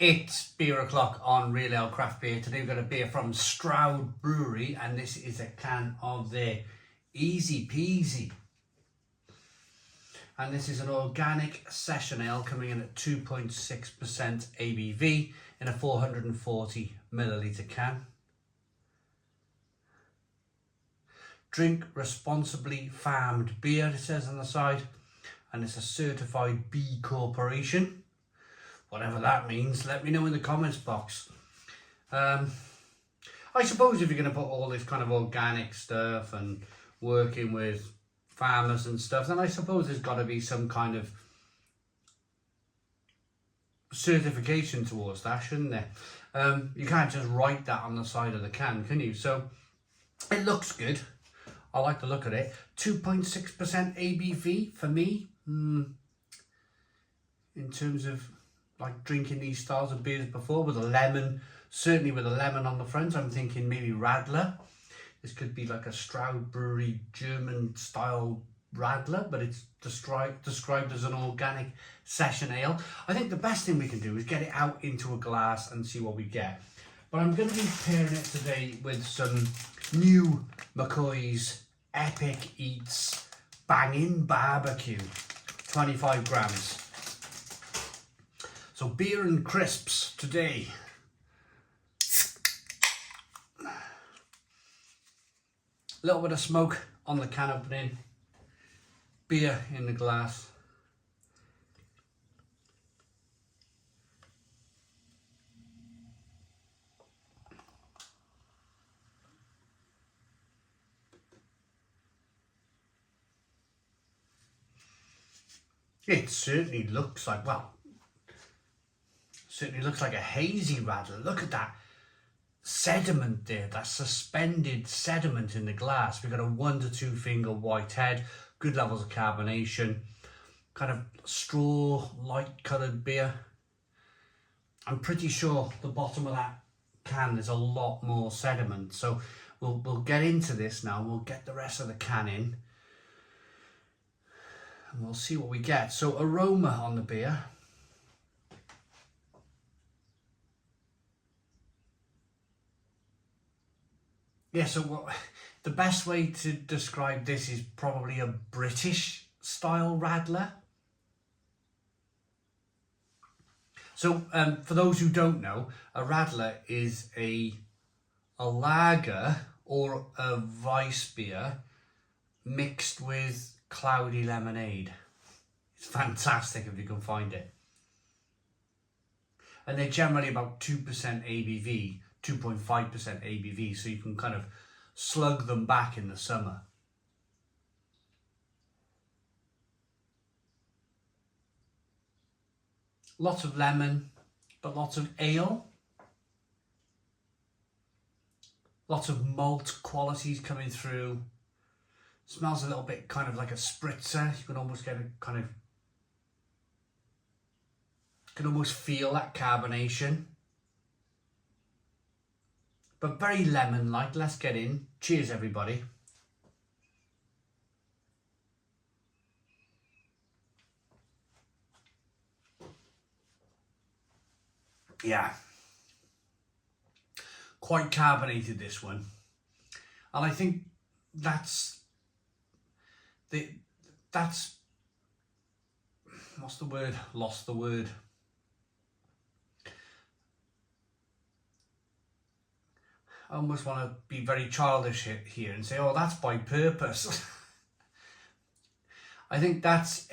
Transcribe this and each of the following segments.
It's beer o'clock on Real Ale Craft Beer. Today we've got a beer from Stroud Brewery, and this is a can of their Easy Peasy. And this is an organic session ale coming in at 2.6% ABV in a 440 milliliter can. Drink responsibly farmed beer, it says on the side, and it's a certified B Corporation. Whatever that means, let me know in the comments box. I suppose if you're going to put all this kind of organic stuff and working with farmers and stuff, then I suppose there's got to be some kind of certification towards that, shouldn't there? You can't just write that on the side of the can, can you? So it looks good. I like the look of it. 2.6% ABV for me. In terms of like drinking these styles of beers before, with a lemon, certainly with a lemon on the front. I'm thinking maybe Radler. This could be like a Stroud Brewery German style Radler, but it's described as an organic session ale. I think the best thing we can do is get it out into a glass and see what we get. But I'm going to be pairing it today with some new McCoy's Epic Eats Bangin BBQ, 25 grams. So beer and crisps today. A little bit of smoke on the can opening. Beer in the glass. It certainly looks like, well, certainly looks like a hazy Radler. Look at that sediment there, that suspended sediment in the glass. We've got a 1 to 2 finger white head, good levels of carbonation, kind of straw, light coloured beer. I'm pretty sure the bottom of that can there's a lot more sediment. So we'll get into this now. We'll get the rest of the can in and we'll see what we get. So aroma on the beer. Yeah, so the best way to describe this is probably a British style Radler. So for those who don't know, a Radler is a lager or a Weiss beer mixed with cloudy lemonade. It's fantastic if you can find it. And they're generally about 2% ABV. 2.5% ABV, so you can kind of slug them back in the summer. Lots of lemon, but lots of ale. Lots of malt qualities coming through. Smells a little bit kind of like a spritzer. You can almost get a kind of, you can almost feel that carbonation. But very lemon-like. Let's get in. Cheers, everybody. Yeah. Quite carbonated, this one. And I think that's what's the word? Lost the word. I almost want to be very childish here and say, oh, that's by purpose. I think that's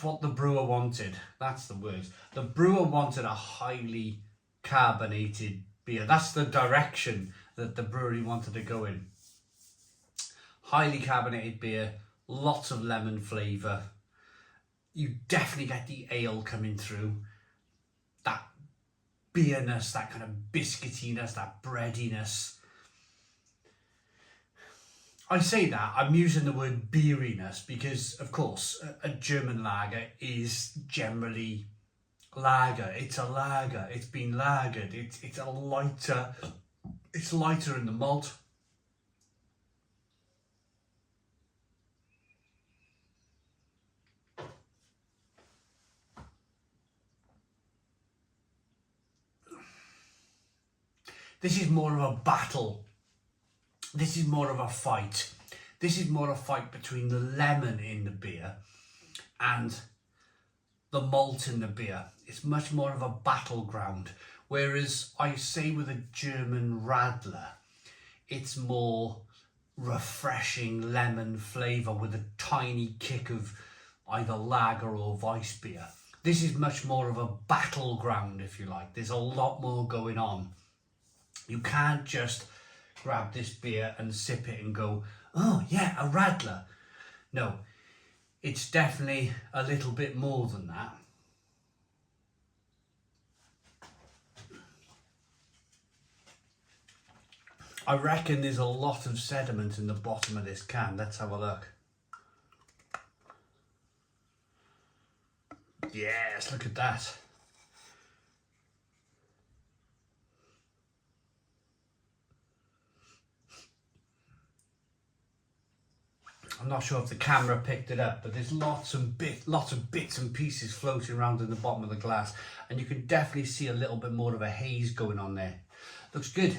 what the brewer wanted. That's the words. The brewer wanted a highly carbonated beer. That's the direction that the brewery wanted to go in. Highly carbonated beer, lots of lemon flavour. You definitely get the ale coming through. That beerness, that kind of biscuitiness, that breadiness. I say that, I'm using the word beeriness because, of course, a German lager is generally lager. It's a lager. It's been lagered. It's lighter in the malt. This is more of a battle. This is more of a fight. This is more a fight between the lemon in the beer and the malt in the beer. It's much more of a battleground. Whereas I say with a German Radler, it's more refreshing lemon flavour with a tiny kick of either lager or Weiss beer. This is much more of a battleground, if you like. There's a lot more going on. You can't just grab this beer and sip it and go, oh yeah, a Radler. No, it's definitely a little bit more than that. I reckon there's a lot of sediment in the bottom of this can. Let's have a look. Yes, look at that. I'm not sure if the camera picked it up, but there's lots of bits and pieces floating around in the bottom of the glass, and you can definitely see a little bit more of a haze going on there. Looks good.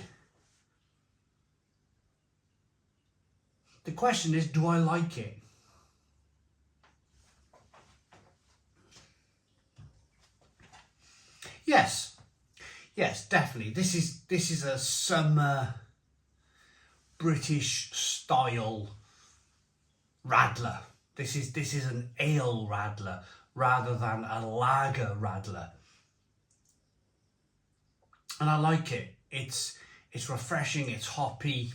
The question is, do I like it? Yes, definitely. This is a summer British style Radler. This is an ale Radler rather than a lager Radler, and I like it. It's refreshing. It's hoppy.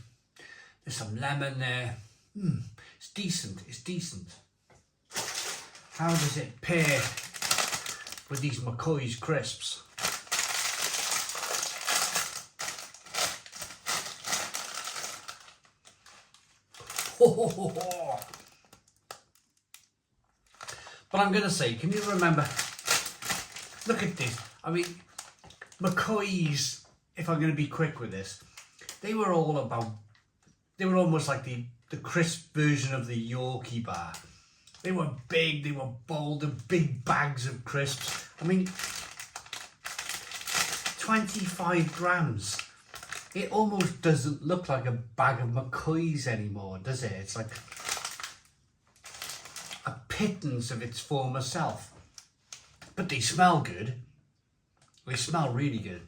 There's some lemon there. It's decent. It's decent. How does it pair with these McCoy's crisps? But I'm going to say, can you remember? Look at this. I mean, McCoy's, if I'm going to be quick with this, they were all about, they were almost like the crisp version of the Yorkie bar. They were big, they were bold, the big bags of crisps. I mean, 25 grams. It almost doesn't look like a bag of McCoy's anymore, does it? It's like a pittance of its former self. But they smell good. They smell really good.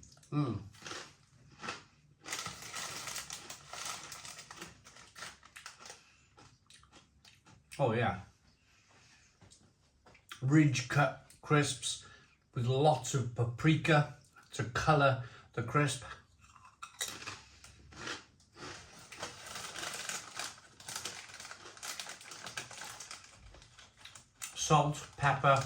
Oh yeah. Ridge cut crisps with lots of paprika to colour the crisp. Salt, pepper.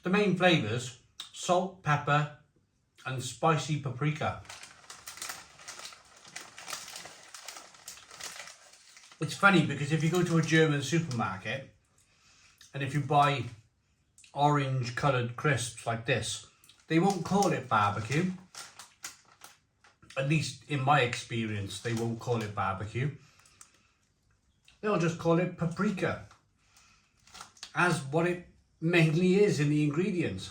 The main flavours, salt, pepper and spicy paprika. It's funny because if you go to a German supermarket and if you buy orange coloured crisps like this, they won't call it barbecue. At least in my experience, they won't call it barbecue. They'll just call it paprika, as what it mainly is in the ingredients.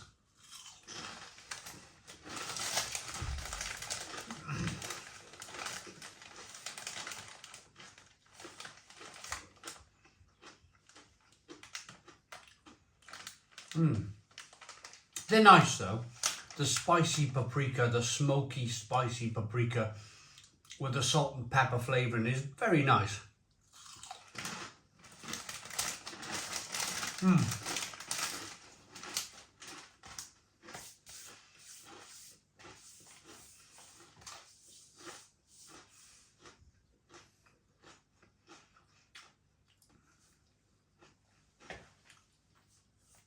They're nice though. The spicy paprika, the smoky spicy paprika with the salt and pepper flavouring is very nice.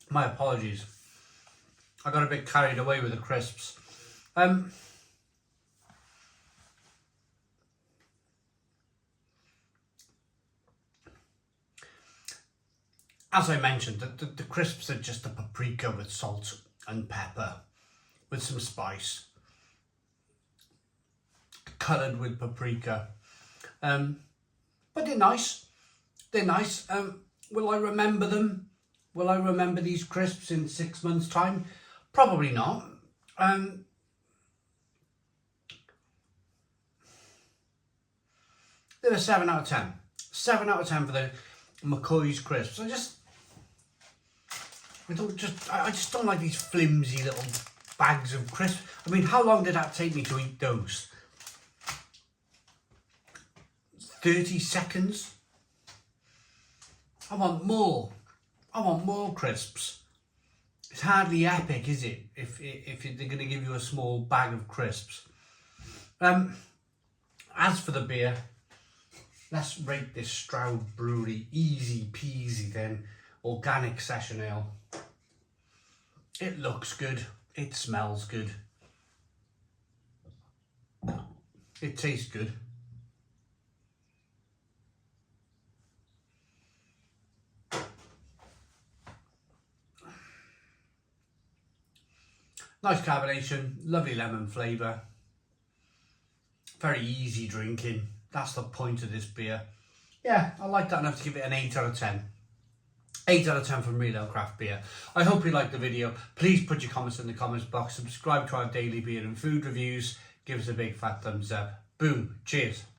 My apologies. I got a bit carried away with the crisps. As I mentioned, the crisps are just the paprika with salt and pepper, with some spice, coloured with paprika. but they're nice. They're nice. Will I remember them? Will I remember these crisps in 6 months' time? Probably not. They're a 7 out of 10. 7 out of 10 for the McCoy's crisps. I just don't like these flimsy little bags of crisps. I mean, how long did that take me to eat those? 30 seconds? I want more. I want more crisps. It's hardly epic, is it? If they're going to give you a small bag of crisps. As for the beer, let's rate this Stroud Brewery easy peasy then. Organic session ale. It looks good. It smells good. It tastes good. Nice carbonation, lovely lemon flavour. Very easy drinking. That's the point of this beer. Yeah, I like that enough to give it an 8 out of 10. 8 out of 10 from Real Ale Craft Beer. I hope you liked the video. Please put your comments in the comments box. Subscribe to our daily beer and food reviews. Give us a big fat thumbs up. Boom. Cheers.